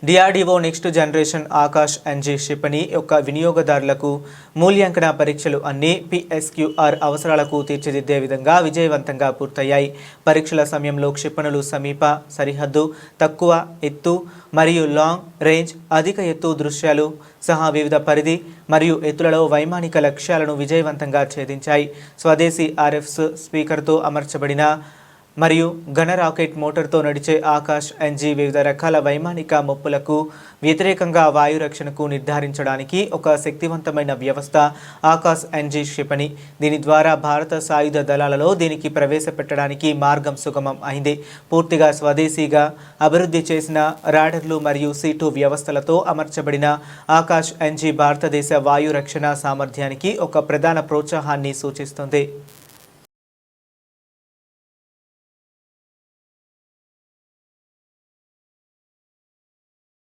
DRDO next generation Akash NG క్షిపణి యొక్క వినియోగదారులకు మూల్యాంకన పరీక్షలు అన్ని పిఎస్క్యూఆర్ అవసరాలకు తీర్చిదిద్దే విధంగా విజయవంతంగా పూర్తయ్యాయి. పరీక్షల సమయంలో క్షిపణులు సమీప, సరిహద్దు, తక్కువ ఎత్తు మరియు లాంగ్ రేంజ్, అధిక ఎత్తు దృశ్యాలు సహా వివిధ పరిధి మరియు ఎత్తులలో వైమానిక లక్ష్యాలను విజయవంతంగా ఛేదించాయి. స్వదేశీ ఆర్ఎఫ్స్ స్పీకర్తో అమర్చబడిన మరియు ఘన రాకెట్ మోటార్తో నడిచే ఆకాష్ ఎన్జీ వివిధ రకాల వైమానిక ముప్పులకు వ్యతిరేకంగా వాయు రక్షణకు నిర్ధారించడానికి ఒక శక్తివంతమైన వ్యవస్థ ఆకాష్ ఎన్జీ క్షిపణి. దీని ద్వారా భారత సాయుధ దళాలలో దీనికి ప్రవేశపెట్టడానికి మార్గం సుగమం అయింది. పూర్తిగా స్వదేశీగా అభివృద్ధి చేసిన రాడర్లు మరియు C2 వ్యవస్థలతో అమర్చబడిన ఆకాష్ ఎన్జీ భారతదేశ వాయు రక్షణ సామర్థ్యానికి ఒక ప్రధాన ప్రోత్సాహాన్ని సూచిస్తుంది.